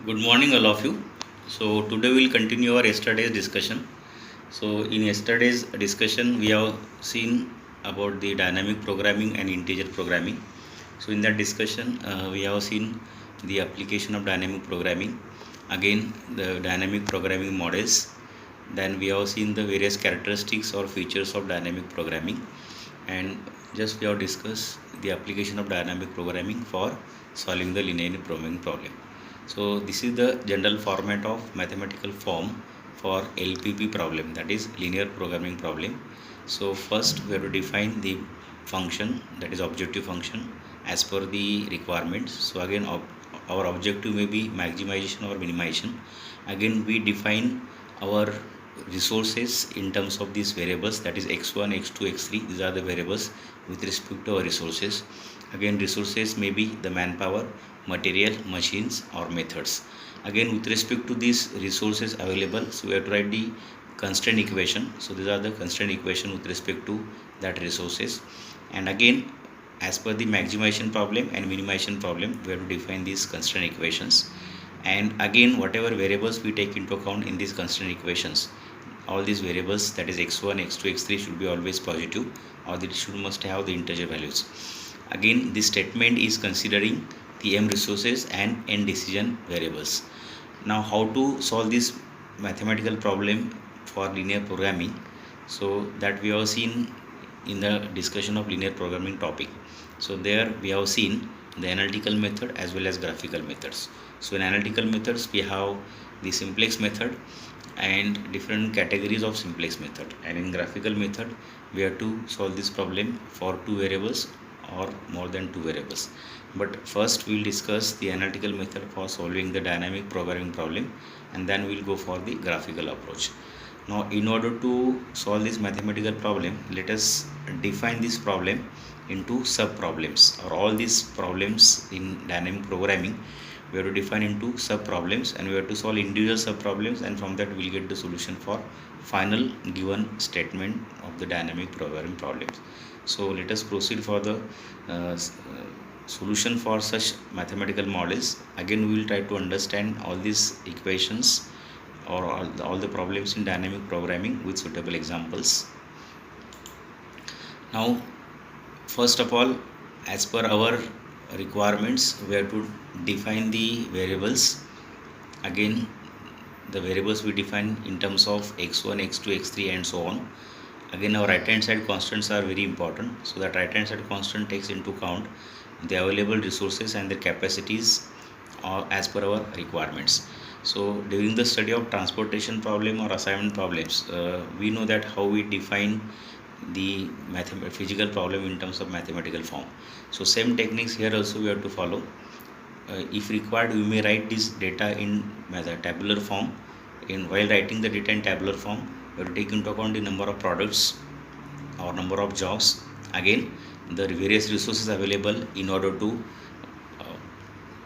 Good morning, all of you. So, today we'll continue our yesterday's discussion. So, in yesterday's discussion, we have seen about the dynamic programming and integer programming. So, in that discussion, we have seen the application of dynamic programming, again, the dynamic programming models. Then, we have seen the various characteristics or features of dynamic programming, and just we have discussed the application of dynamic programming for solving the linear programming problem. So this is the general format of mathematical form for LPP problem, that is linear programming problem. So first we have to define the function, that is objective function, as per the requirements. So again our objective may be maximization or minimization. Again we define our resources in terms of these variables, that is x1, x2, x3. These are the variables with respect to our resources. Again resources may be the manpower, material, machines or methods. Again with respect to these resources available, so we have to write the constraint equation. So these are the constraint equation with respect to that resources. And again as per the maximization problem and minimization problem, we have to define these constraint equations. And again whatever variables we take into account in these constraint equations, all these variables, that is x1, x2, x3, should be always positive, or they should must have the integer values. Again this statement is considering the m resources and n decision variables. Now how to solve this mathematical problem for linear programming? So that we have seen in the discussion of linear programming topic. So there we have seen the analytical method as well as graphical methods. So in analytical methods we have the simplex method and different categories of simplex method, and in graphical method we have to solve this problem for two variables or more than two variables. But first we will discuss the analytical method for solving the dynamic programming problem, and then we will go for the graphical approach. Now in order to solve this mathematical problem, let us define this problem into sub problems, or all these problems in dynamic programming we have to define into sub problems, and we have to solve individual sub problems, and from that we will get the solution for final given statement of the dynamic programming problems. So let us proceed for the solution for such mathematical models. Again we will try to understand all these equations or all the problems in dynamic programming with suitable examples. Now first of all, as per our requirements, we have to define the variables. Again the variables we define in terms of x1, x2, x3 and so on. Again our right hand side constants are very important, so that right hand side constant takes into account the available resources and their capacities as per our requirements. So during the study of transportation problem or assignment problems, we know that how we define the physical problem in terms of mathematical form. So same techniques here also we have to follow. If required, we may write this data in tabular form. While writing the data in tabular form, we have to take into account the number of products or number of jobs, again the various resources available in order to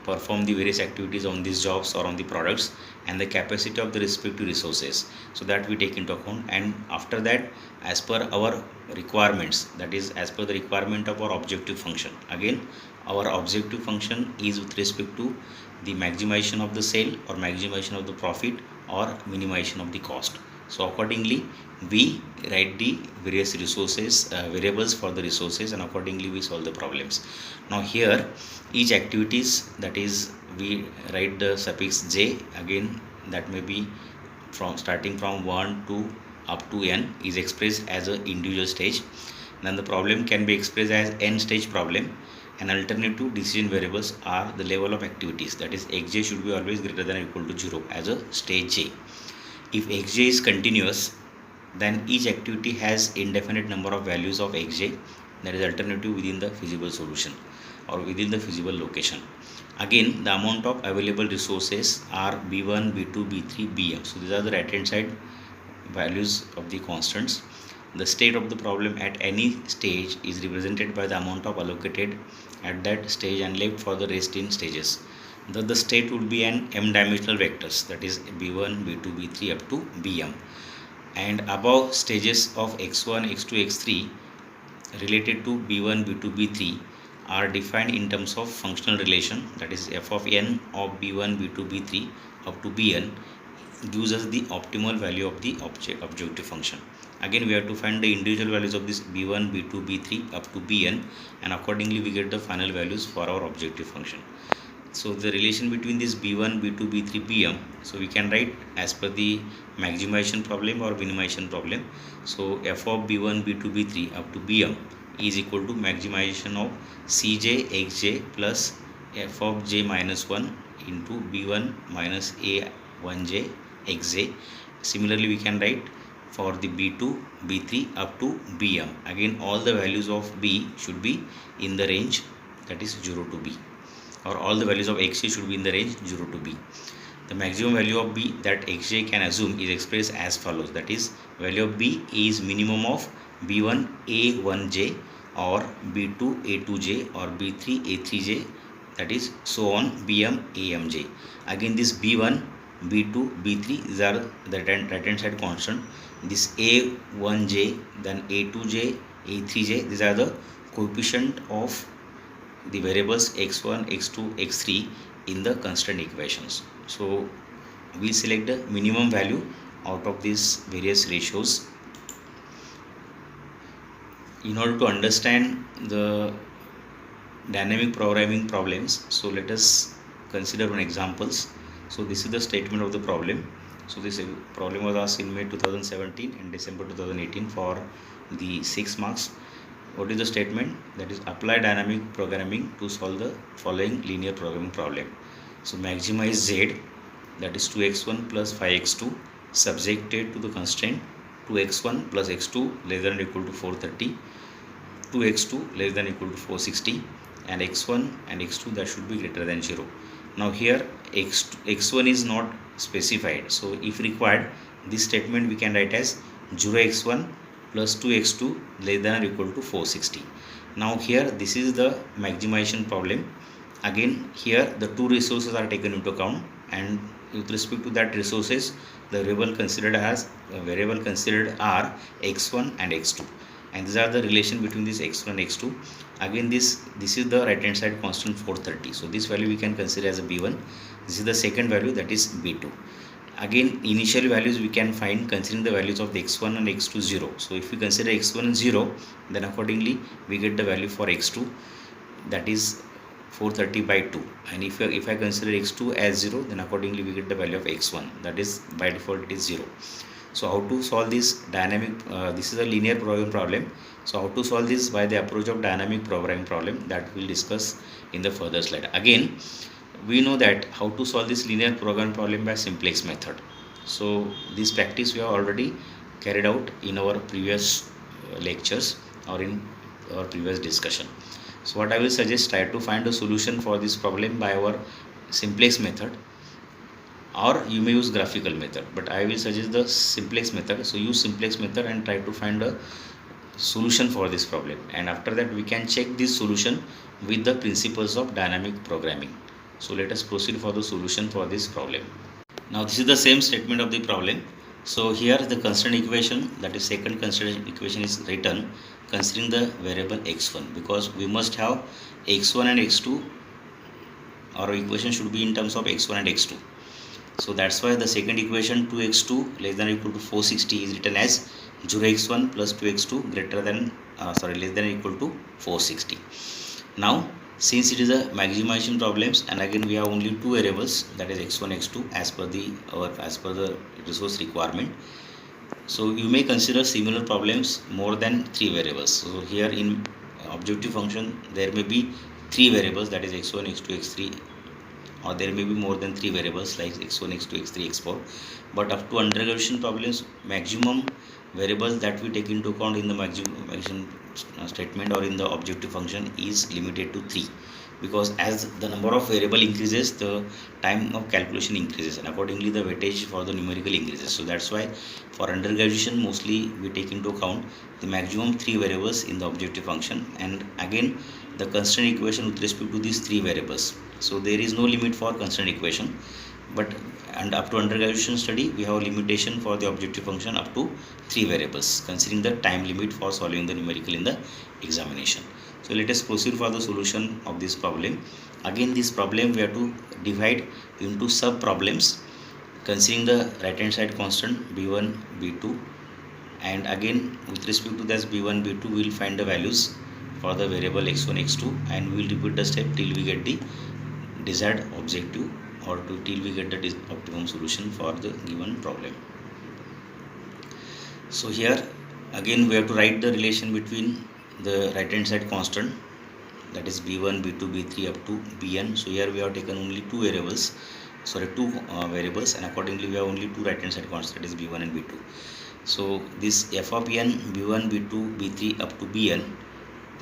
perform the various activities on these jobs or on the products, and the capacity of the respective resources, so that we take into account. And after that, as per our requirements, that is as per the requirement of our objective function, again our objective function is with respect to the maximization of the sale or maximization of the profit or minimization of the cost. So accordingly we write the various resources variables for the resources, and accordingly we solve the problems. Now here each activities, that is we write the suffix j, again that may be from starting from 1 to up to n, is expressed as an individual stage. Then the problem can be expressed as n stage problem, and alternative decision variables are the level of activities, that is xj should be always greater than or equal to 0 as a stage j. If xj is continuous, then each activity has indefinite number of values of xj, that is alternative within the feasible solution or within the feasible location. Again the amount of available resources are b1, b2, b3, bm. So these are the right hand side values of the constants. The state of the problem at any stage is represented by the amount of allocated at that stage and left for the rest in stages. The state would be an m-dimensional vectors, that is b1, b2, b3 up to bm. And above stages of x1, x2, x3 related to b1, b2, b3 are defined in terms of functional relation, that is f of n of b1, b2, b3 up to bn gives us the optimal value of the objective function. Again we have to find the individual values of this b1, b2, b3 up to bn, and accordingly we get the final values for our objective function. So the relation between this b1, b2, b3, bm, so we can write as per the maximization problem or minimization problem. So f of b1, b2, b3 up to bm is equal to maximization of cj xj plus f of j minus 1 into b1 minus a1j xj. Similarly we can write for the b2, b3 up to bm. Again all the values of b should be in the range, that is 0 to b, or all the values of xj should be in the range 0 to b. The maximum value of b that xj can assume is expressed as follows, that is value of b is minimum of b1 a1j or b2 a2j or b3 a3j, that is so on bm amj. Again this b1, b2, b3, these are the right hand side constant. This a1j, then a2j, a3j, these are the coefficient of the variables x1, x2, x3 in the constant equations. So we select the minimum value out of these various ratios. In order to understand the dynamic programming problems, so let us consider one examples. So this is the statement of the problem. So this problem was asked in May 2017 and December 2018 for the 6 marks. What is the statement? That is apply dynamic programming to solve the following linear programming problem. So maximize z, that is 2x1 plus 5x2 subjected to the constraint 2x1 plus x2 less than or equal to 430, 2x2 less than or equal to 460, and x1 and x2 that should be greater than 0. Now here x1 is not specified, so if required this statement we can write as 0x1 plus 2x2 less than or equal to 460. Now here this is the maximization problem. Again here the two resources are taken into account, and with respect to that resources the variable considered are x1 and x2, and these are the relation between this x1 and x2. Again this is the right hand side constant 430, so this value we can consider as a b1. This is the second value, that is b2. Again initial values we can find considering the values of the x1 and x2 0. So if we consider x1 0, then accordingly we get the value for x2, that is 430 by 2, and if I consider x2 as 0, then accordingly we get the value of x1, that is by default it is 0. So how to solve this dynamic, this is a linear programming problem. So how to solve this by the approach of dynamic programming problem, that we'll discuss in the further slide. Again we know that how to solve this linear programming problem by simplex method. So this practice we have already carried out in our previous lectures or in our previous discussion. So what I will suggest, try to find a solution for this problem by our simplex method, or you may use graphical method, but I will suggest the simplex method. So use simplex method and try to find a solution for this problem, and after that we can check this solution with the principles of dynamic programming. So let us proceed for the solution for this problem. Now this is the same statement of the problem. So here the constraint equation, that is second constraint equation, is written considering the variable x1, because we must have x1 and x2. Our equation should be in terms of x1 and x2. So that's why the second equation 2x2 less than or equal to 460 is written as 0x1 plus 2x2 greater than less than or equal to 460. Now since it is a maximization problems, and again we have only two variables, that is x1 x2 as per the resource requirement. So you may consider similar problems more than 3 variables. So here in objective function there may be 3 variables, that is x1 x2 x3, or there may be more than 3 variables like x1 x2 x3 x4, but up to under graduation problems maximum variables that we take into account in the maximization statement or in the objective function is limited to 3, because as the number of variable increases the time of calculation increases, and accordingly the weightage for the numerical increases. So that's why for under graduation mostly we take into account the maximum 3 variables in the objective function, and again the constraint equation with respect to these 3 variables. So there is no limit for constraint equation, but and up to undergraduation study we have a limitation for the objective function up to 3 variables considering the time limit for solving the numerical in the examination. So let us proceed for the solution of this problem. Again, this problem we have to divide into sub problems considering the right hand side constant b1 b2, and again with respect to this b1 b2 we will find the values for the variable x1 x2, and we will repeat the step till we get the desired objective or till we get the optimum solution for the given problem. So here again we have to write the relation between the right hand side constant, that is b1 b2 b3 up to bn. So here we have taken only two variables, and accordingly we have only two right hand side constants, that is b1 and b2. So this f of n b1 b2 b3 up to bn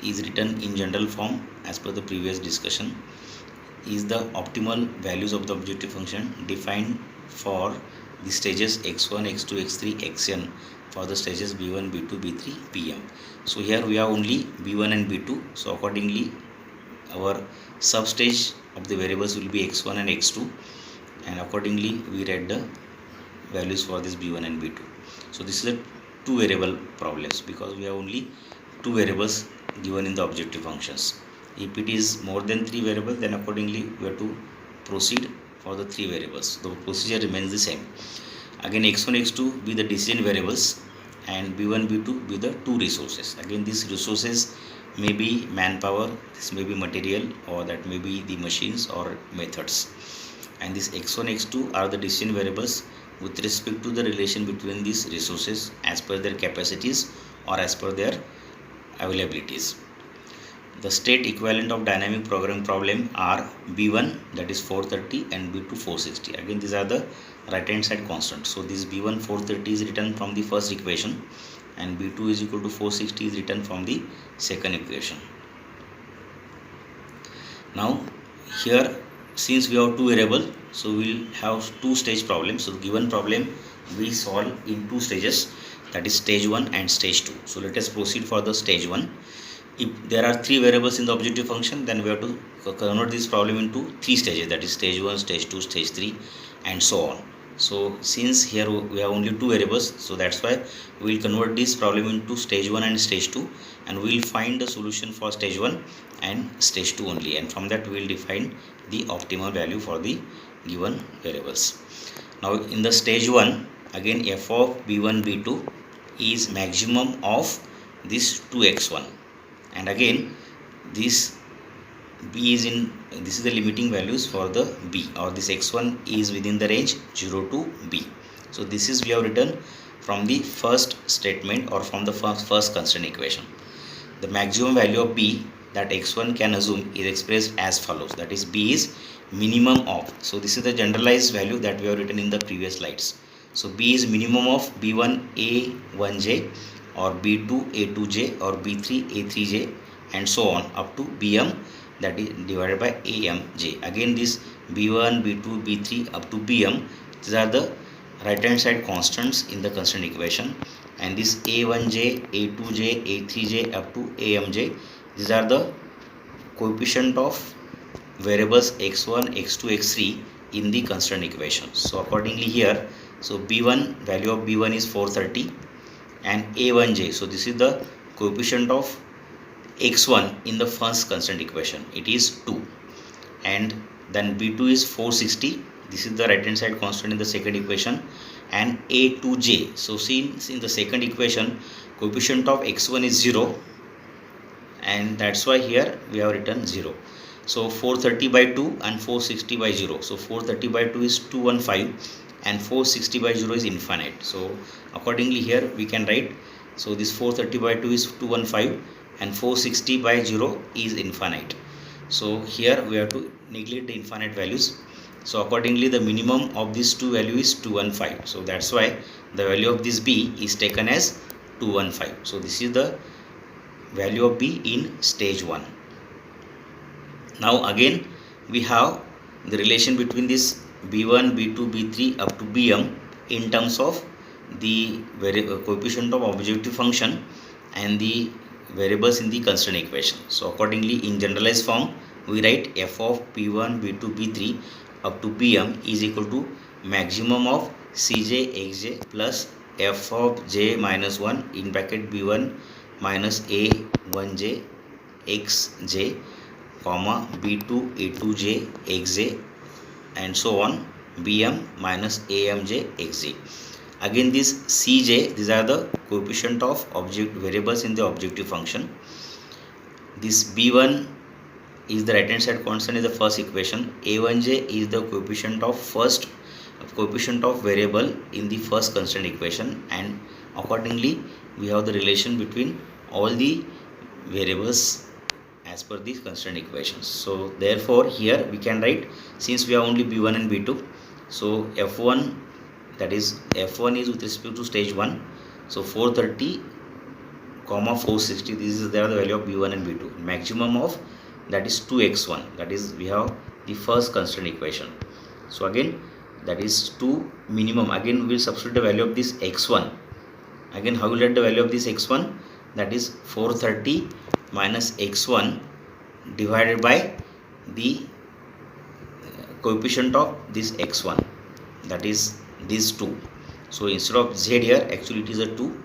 is written in general form as per the previous discussion, is the optimal values of the objective function defined for the stages x1 x2 x3 xn for the stages b1 b2 b3 bm. So here we have only b1 and b2, so accordingly our substage of the variables will be x1 and x2, and accordingly we write the values for this b1 and b2. So this is a two variable problems because we have only two variables given in the objective functions. If it is more than three variables, then accordingly we have to proceed for the three variables. The procedure remains the same. Again x1 x2 be the decision variables and b1 b2 be the two resources. Again these resources may be manpower, this may be material, or that may be the machines or methods. And this x1 x2 are the decision variables with respect to the relation between these resources as per their capacities or as per their availabilities. The state equivalent of dynamic programming problem are b1 that is 430 and b2 460. Again these are the right hand side constants. So this b1 430 is written from the first equation and b2 is equal to 460 is written from the second equation. Now here since we have two variable, so we will have two stage problems. So the given problem we solve in two stages, that is stage 1 and stage 2. So let us proceed for the stage 1. If there are three variables in the objective function, then we have to convert this problem into three stages, that is stage 1, stage 2, stage 3 and so on. So since here we have only two variables, so that's why we will convert this problem into stage 1 and stage 2, and we will find the solution for stage 1 and stage 2 only, and from that we will define the optimal value for the given variables. Now in the stage 1, again f of b1 b2 is maximum of this 2x1, and again this b is in, this is the limiting values for the b, or this x1 is within the range 0 to b. So this is we have written from the first statement or from the first constraint equation. The maximum value of b that x1 can assume is expressed as follows, that is b is minimum of, so this is the generalized value that we have written in the previous slides. So b is minimum of b1 a1j or b2 a2j or b3 a3j and so on up to bm, that is divided by amj. Again this b1 b2 b3 up to bm, these are the right hand side constants in the constraint equation, and this a1j a2j a3j up to amj, these are the coefficient of variables x1 x2 x3 in the constraint equation. So accordingly here, so b1 value of b1 is 430 and a1j, so this is the coefficient of x1 in the first constraint equation, it is 2, and then b2 is 460, this is the right hand side constant in the second equation, and a2j, so since in the second equation coefficient of x1 is 0, and that's why here we have written 0. So 430 by 2 and 460 by 0, so 430 by 2 is 215 and 460 by 0 is infinite. So accordingly here we can write, so this 430 by 2 is 215 and 460 by 0 is infinite. So here we have to neglect the infinite values. So accordingly the minimum of these two value is 215. So that's why the value of this b is taken as 215. So this is the value of b in stage 1. Now again we have the relation between this b1 b2 b3 up to bm in terms of the coefficient of objective function and the variables in the constraint equation. So accordingly in generalized form we write f of p1 b2 b3 up to bm is equal to maximum of cj xj plus f of j minus 1 in bracket b1 minus a1j xj, comma b2 a2j xj, and so on, bm minus amj xj. Again this cj, these are the coefficient of object variables in the objective function. This b1 is the right hand side constant in the first equation. A1j is the coefficient of variable in the first constant equation, and accordingly we have the relation between all the variables as per these constant equations. So therefore here we can write, since we have only b1 and b2, so f1, that is f1 is with respect to stage 1, so 430 comma 460, this is there the value of b1 and b2. Maximum of that is 2x1, that is we have the first constant equation. So again that is 2 minimum, again we will substitute the value of this x1. Again how will get the value of this x1, that is 430 minus x1 divided by the coefficient of this x1, that is this 2. So instead of z here, actually it is a 2,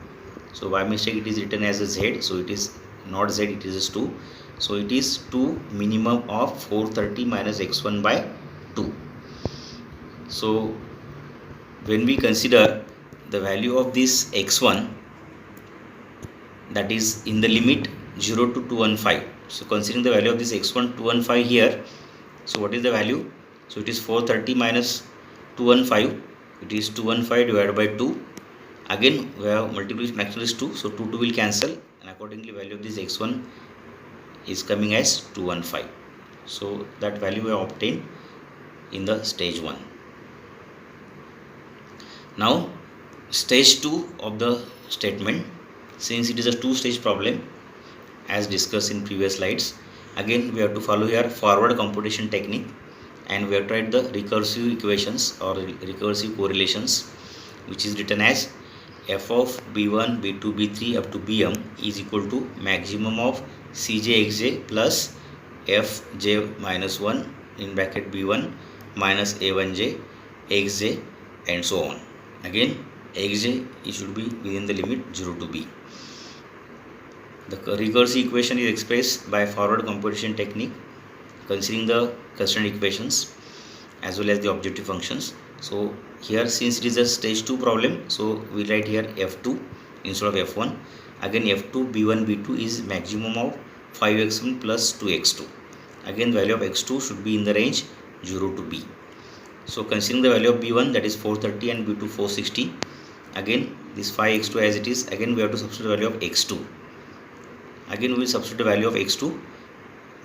so by mistake it is written as a z, so it is not z, it is 2. So it is 2 minimum of 430 minus x1 by 2. So when we consider the value of this x1, that is in the limit 0 to 215, so considering the value of this x1 215 here, so what is the value? So it is 430 minus 215, it is 215 divided by 2. Again we have multiplication actually is 2, so 2 will cancel, and accordingly value of this x1 is coming as 215. So that value we have obtained in the stage 1. Now stage 2 of the statement, since it is a 2-stage problem as discussed in previous slides, again we have to follow here forward computation technique, and we have tried the recursive equations or recursive correlations, which is written as f of b1 b2 b3 up to bm is equal to maximum of cj xj plus fj minus 1 in bracket b1 minus a1j xj and so on. Again xj, it should be within the limit 0 to b. The recursive equation is expressed by forward computation technique considering the constant equations as well as the objective functions. So here, since it is a stage 2 problem, so we write here f2 instead of f1. Again f2 b1 b2 is maximum of 5x1 plus 2x2. Again value of x2 should be in the range 0 to b. So considering the value of b1, that is 430, and b2 460, again this 5x2 as it is, again we have to substitute the value of x2. Again we will substitute the value of x2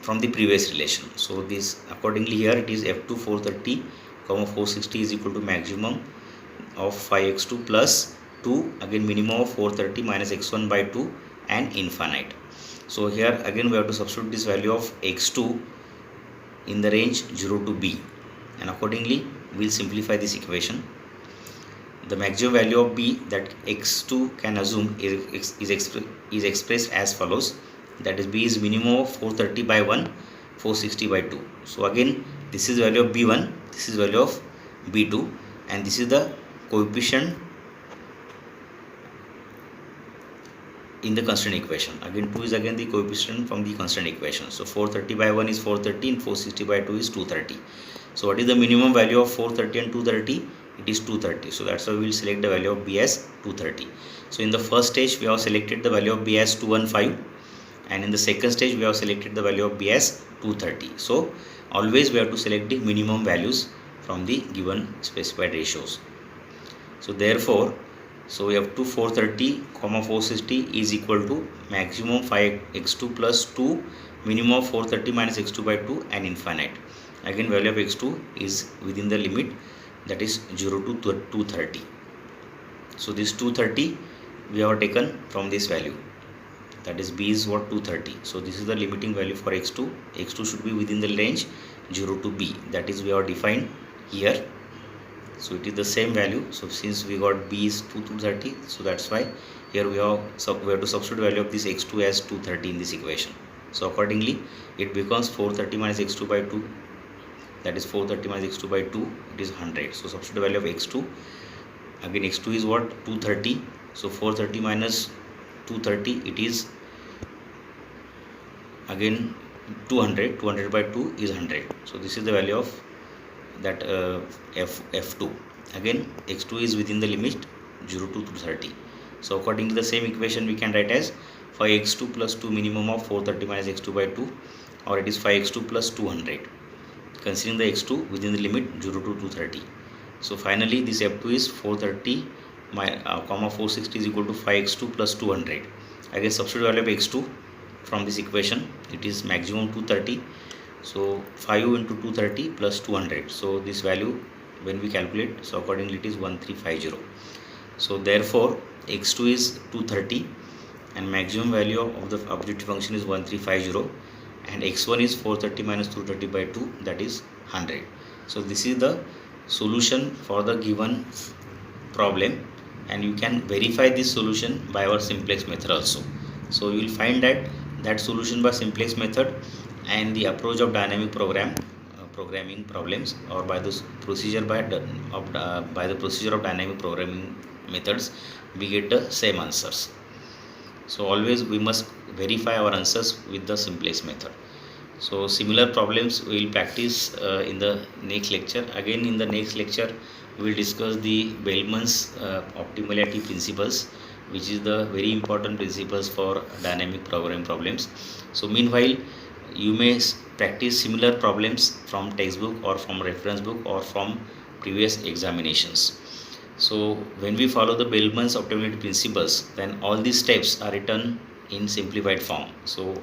from the previous relation. So this accordingly here it is f2 430 comma 460 is equal to maximum of 5x2 plus 2, again minimum of 430 minus x1 by 2 and infinite. So here again we have to substitute this value of x2 in the range 0 to b, and accordingly we will simplify this equation. The maximum value of b that x2 can assume is expressed as follows, that is b is minimum of 430 by 1, 460 by 2. So again this is value of b1, this is value of b2, and this is the coefficient in the constant equation. Again 2 is again the coefficient from the constant equation. So 430 by 1 is 430 and 460 by 2 is 230. So what is the minimum value of 430 and 230? It is 230. So that's why we will select the value of b as 230. So in the first stage we have selected the value of b as 215, and in the second stage we have selected the value of b as 230. So always we have to select the minimum values from the given specified ratios. So therefore, so we have 430 comma 460 is equal to maximum 5x2 plus 2, minimum of 430 minus x2 by 2 and infinite. Again value of x2 is within the limit, that is 0 to 230. So this 230 we have taken from this value, that is b is what 230. So this is the limiting value for x2. x2 should be within the range 0 to b, that is we have defined here. So it is the same value. So since we got b is 230, so that's why here we have to substitute value of this x2 as 230 in this equation. So accordingly it becomes 430 minus x2 by 2, that is 430 minus x2 by 2, it is 100. So substitute the value of x2. Again x2 is what 230. So 430 minus 230, it is again 200 by 2 is 100. So this is the value of that f2. Again x2 is within the limit 0 to 230. So according to the same equation we can write as 5x2 plus 2 minimum of 430 minus x2 by 2, or it is 5x2 plus 200, considering the x2 within the limit 0 to 230. So finally this f2 is 430 comma 460 is equal to 5x2 plus 200. Again substitute value of x2 from this equation, it is maximum 230. So 5 into 230 plus 200. So this value when we calculate, so accordingly it is 1350. So therefore x2 is 230 and maximum value of the objective function is 1350, and x1 is 430 minus 230 by 2, that is 100. So this is the solution for the given problem, and you can verify this solution by our simplex method also. So you will find that solution by simplex method and the approach of dynamic programming problems, or by the procedure by the procedure of dynamic programming methods, we get the same answers. So always we must verify our answers with the simplex method. So similar problems we will practice in the next lecture. Again in the next lecture we will discuss the Bellman's optimality principles, which is the very important principles for dynamic programming problems. So meanwhile you may practice similar problems from textbook or from reference book or from previous examinations. So when we follow the Bellman's optimality principles, then all these steps are written in simplified form. So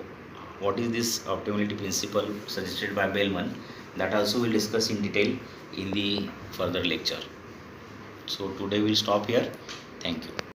what is this optimality principle suggested by Bellman, that also we'll discuss in detail in the further lecture. So today we'll stop here. Thank you.